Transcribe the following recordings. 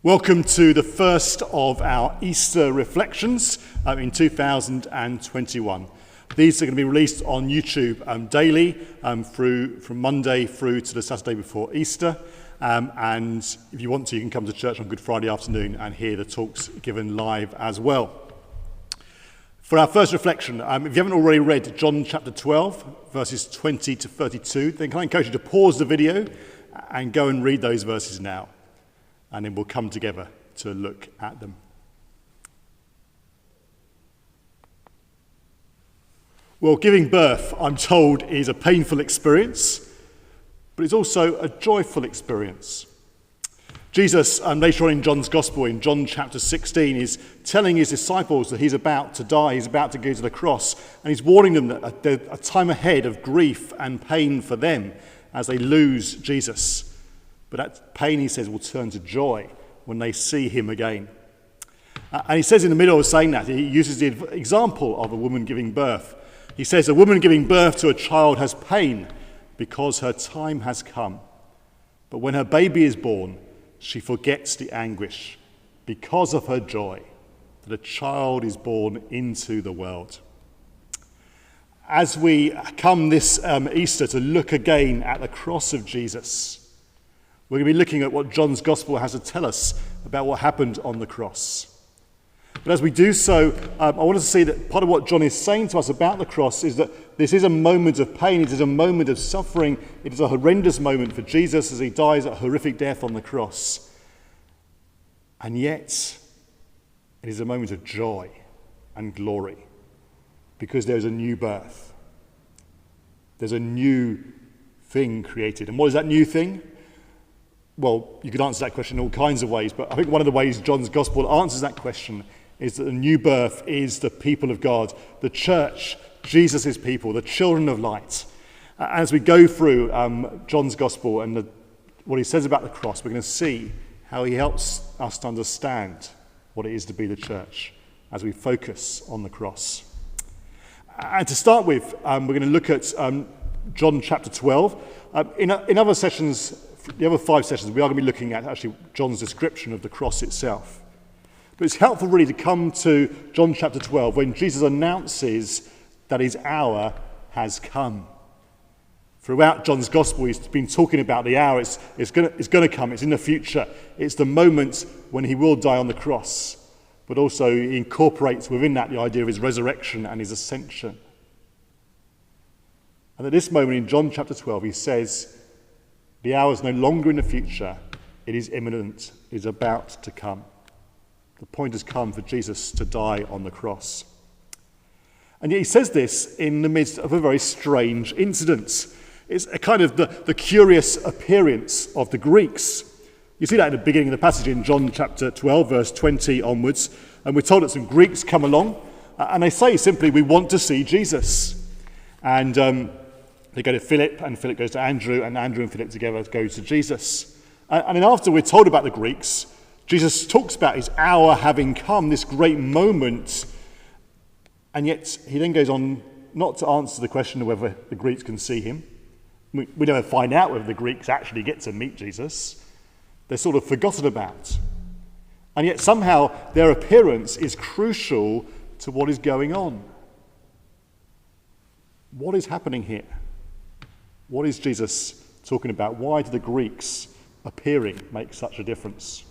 Welcome to the first of our Easter reflections in 2021. These are going to be released on YouTube daily from Monday through to the Saturday before Easter. And if you want to, you can come to church on Good Friday afternoon and hear the talks given live as well. For our first reflection, if you haven't already read John chapter 12, verses 20 to 32, then can I encourage you to pause the video and go and read those verses now. And then we'll come together to look at them. Well, giving birth, I'm told, is a painful experience, but it's also a joyful experience. Jesus, later on in John's Gospel, in John chapter 16, is telling his disciples that he's about to die, he's about to go to the cross, and he's warning them that there's a time ahead of grief and pain for them as they lose Jesus. But that pain, he says, will turn to joy when they see him again. And he says in the middle of saying that, he uses the example of a woman giving birth. He says, a woman giving birth to a child has pain because her time has come. But when her baby is born, she forgets the anguish because of her joy that a child is born into the world. As we come this Easter to look again at the cross of Jesus, we're going to be looking at what John's Gospel has to tell us about what happened on the cross. But as we do so, I want us to see that part of what John is saying to us about the cross is that this is a moment of pain, it is a moment of suffering, it is a horrendous moment for Jesus as he dies a horrific death on the cross. And yet, it is a moment of joy and glory because there is a new birth. There's a new thing created. And what is that new thing? Well, you could answer that question in all kinds of ways, but I think one of the ways John's Gospel answers that question is that the new birth is the people of God, the church, Jesus' people, the children of light. As we go through John's Gospel and what he says about the cross, we're going to see how he helps us to understand what it is to be the church as we focus on the cross. And to start with, we're going to look at John chapter 12. In other sessions, the other 5 sessions, we are going to be looking at actually John's description of the cross itself. But it's helpful really to come to John chapter 12 when Jesus announces that his hour has come. Throughout John's Gospel, he's been talking about the hour. It's going to come. It's in the future. It's the moment when he will die on the cross. But also he incorporates within that the idea of his resurrection and his ascension. And at this moment in John chapter 12, he says, the hour is no longer in the future, it is imminent, it is about to come. The point has come for Jesus to die on the cross. And yet he says this in the midst of a very strange incident. It's a kind of the curious appearance of the Greeks. You see that in the beginning of the passage in John chapter 12, verse 20 onwards. And we're told that some Greeks come along and they say simply, we want to see Jesus. And they go to Philip, and Philip goes to Andrew, and Andrew and Philip together go to Jesus. And then after we're told about the Greeks, Jesus talks about his hour having come, this great moment, and yet he then goes on not to answer the question of whether the Greeks can see him. We never find out whether the Greeks actually get to meet Jesus. They're sort of forgotten about. And yet somehow their appearance is crucial to what is going on. What is happening here? What is Jesus talking about? Why do the Greeks appearing make such a difference?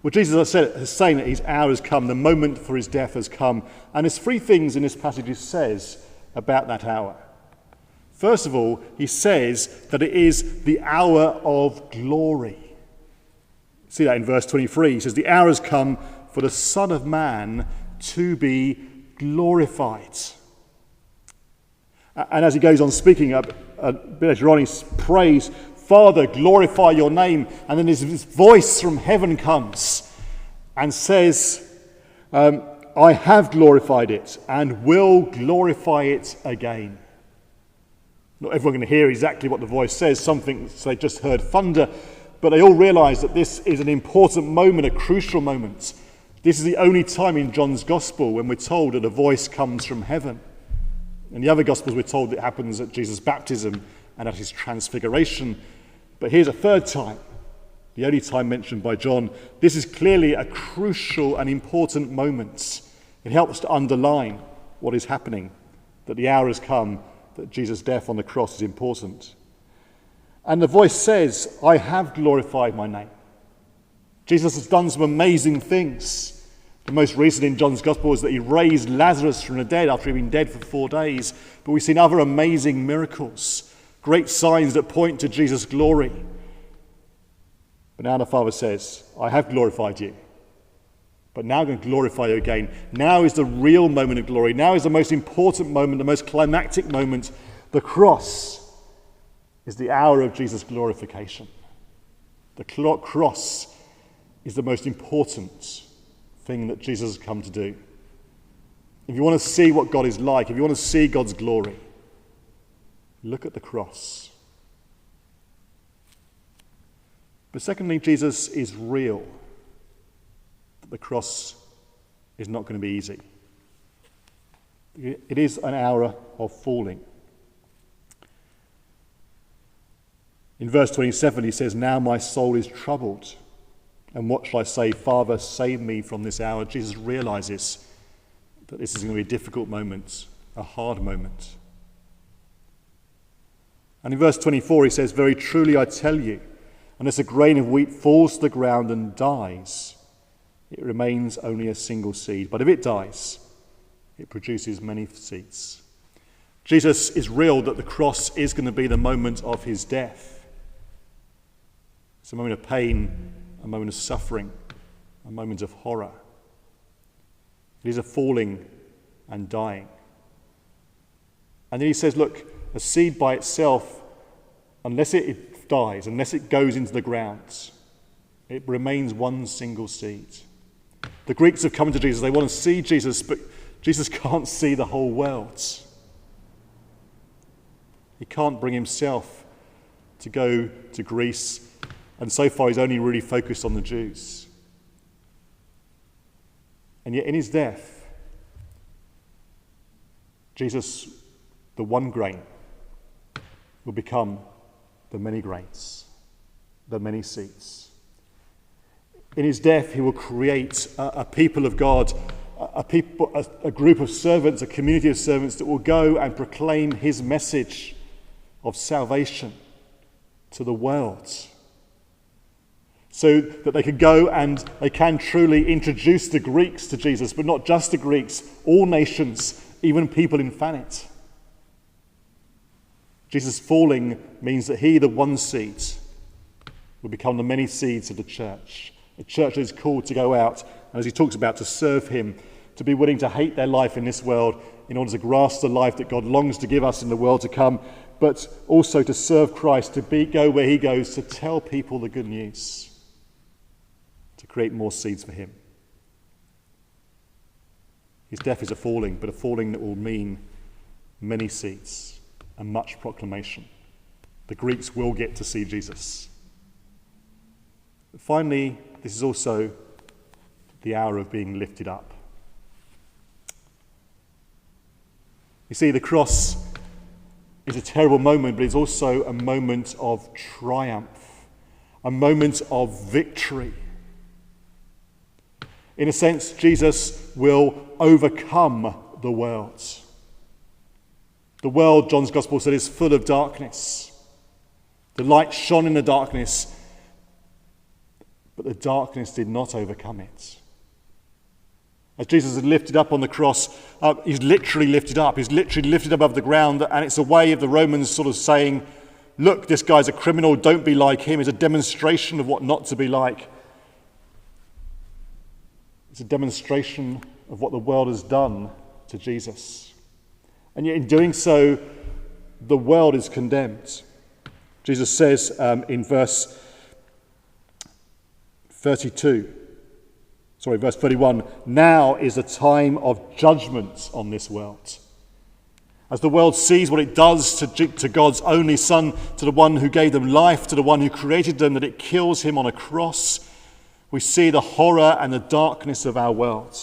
Well, Jesus is saying that his hour has come, the moment for his death has come. And there's 3 things in this passage he says about that hour. First of all, he says that it is the hour of glory. See that in verse 23. He says, the hour has come for the Son of Man to be glorified. And as he goes on speaking a bit later on, he prays, Father, glorify your name. And then this voice from heaven comes and says, I have glorified it and will glorify it again. Not everyone can hear exactly what the voice says. Some think they just heard thunder, but they all realize that this is an important moment, a crucial moment. This is the only time in John's Gospel when we're told that a voice comes from heaven. In the other Gospels, we're told it happens at Jesus' baptism and at his transfiguration. But here's a third time the only time mentioned by John, this is clearly a crucial and important moment. It helps to underline what is happening, that the hour has come, that Jesus' death on the cross is important. And the voice says, I have glorified my name. Jesus has done some amazing things. The most recent in John's Gospel is that he raised Lazarus from the dead after he'd been dead for 4 days. But we've seen other amazing miracles, great signs that point to Jesus' glory. But now the Father says, I have glorified you. But now I'm going to glorify you again. Now is the real moment of glory. Now is the most important moment, the most climactic moment. The cross is the hour of Jesus' glorification. The cross is the most important thing that Jesus has come to do. If you want to see what God is like, if you want to see God's glory, look at the cross. But secondly, Jesus is real. The cross is not going to be easy. It is an hour of falling. In verse 27, he says, now my soul is troubled. And what shall I say? Father, save me from this hour. Jesus realizes that this is going to be a difficult moment, a hard moment. And in verse 24, he says, very truly I tell you, unless a grain of wheat falls to the ground and dies, it remains only a single seed. But if it dies, it produces many seeds. Jesus is real that the cross is going to be the moment of his death. It's a moment of pain, a moment of suffering, a moment of horror. It is a falling and dying. And then he says, look, a seed by itself, unless it dies, unless it goes into the ground, it remains one single seed. The Greeks have come to Jesus. They want to see Jesus, but Jesus can't see the whole world. He can't bring himself to go to Greece, and so far he's only really focused on the Jews. And yet in his death, Jesus, the one grain, will become the many grains, the many seeds. In his death, he will create a people of God, a group of servants, a community of servants that will go and proclaim his message of salvation to the world, so that they can go and they can truly introduce the Greeks to Jesus, but not just the Greeks, all nations, even people in Thanet. Jesus falling means that he, the one seed, will become the many seeds of the church. A church that is called to go out, and as he talks about, to serve him, to be willing to hate their life in this world in order to grasp the life that God longs to give us in the world to come, but also to serve Christ, to go where he goes, to tell people the good news, to create more seeds for him. His death is a falling, but a falling that will mean many seeds and much proclamation. The Greeks will get to see Jesus. But finally, this is also the hour of being lifted up. You see, the cross is a terrible moment, but it's also a moment of triumph, a moment of victory. In a sense, Jesus will overcome the world. The world, John's Gospel said, is full of darkness. The light shone in the darkness, but the darkness did not overcome it. As Jesus is lifted up on the cross, he's literally lifted up. He's literally lifted above the ground, and it's a way of the Romans sort of saying, look, this guy's a criminal, don't be like him. It's a demonstration of what not to be like. It's a demonstration of what the world has done to Jesus. And yet in doing so, the world is condemned. Jesus says in verse 31, now is the time of judgment on this world. As the world sees what it does to God's only Son, to the one who gave them life, to the one who created them, that it kills him on a cross, we see the horror and the darkness of our world.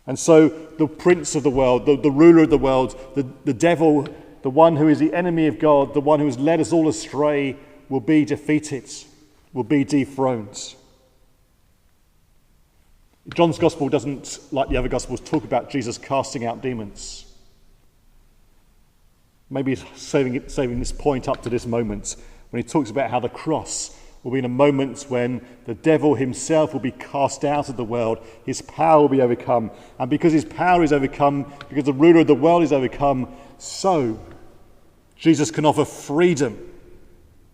And so the prince of the world, the ruler of the world, the devil, the one who is the enemy of God, the one who has led us all astray, will be defeated. will be dethroned. John's Gospel doesn't, like the other Gospels, talk about Jesus casting out demons. Maybe saving this point up to this moment when he talks about how the cross will be in a moment when the devil himself will be cast out of the world, his power will be overcome. And because his power is overcome, because the ruler of the world is overcome, so Jesus can offer freedom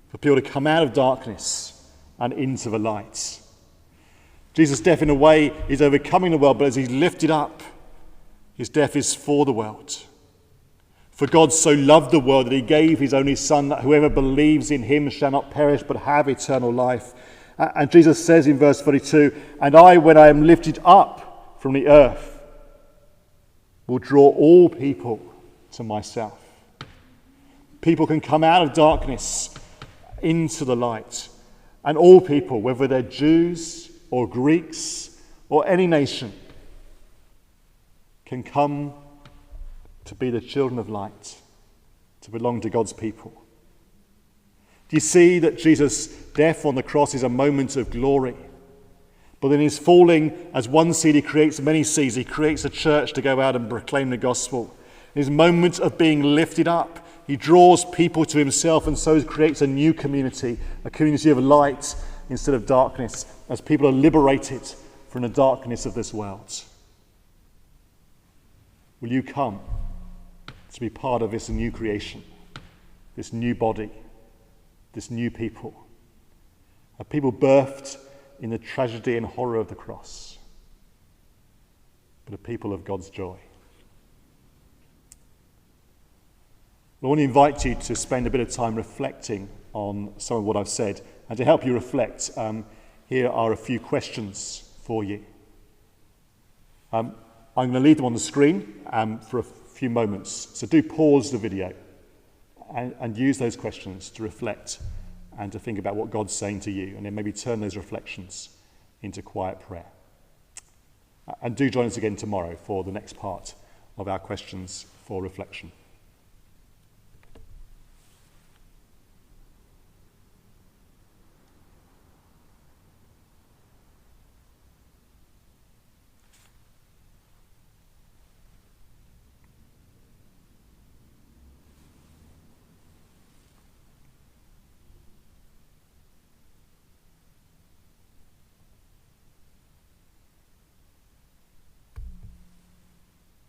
for people to come out of darkness and into the light. Jesus' death, in a way, is overcoming the world, but as he's lifted up, his death is for the world. For God so loved the world that he gave his only Son, that whoever believes in him shall not perish but have eternal life. And Jesus says in verse 42, "And I, when I am lifted up from the earth, will draw all people to myself." People can come out of darkness into the light. And all people, whether they're Jews or Greeks or any nation, can come to be the children of light, to belong to God's people. Do you see that Jesus' death on the cross is a moment of glory? But in his falling, as one seed, he creates many seeds. He creates a church to go out and proclaim the gospel. In his moment of being lifted up, he draws people to himself and so creates a new community, a community of light instead of darkness, as people are liberated from the darkness of this world. Will you come to be part of this new creation, this new body, this new people? A people birthed in the tragedy and horror of the cross, but a people of God's joy. I want to invite you to spend a bit of time reflecting on some of what I've said. And to help you reflect, here are a few questions for you. I'm going to leave them on the screen for a few moments. So do pause the video and use those questions to reflect and to think about what God's saying to you, and then maybe turn those reflections into quiet prayer. And do join us again tomorrow for the next part of our questions for reflection.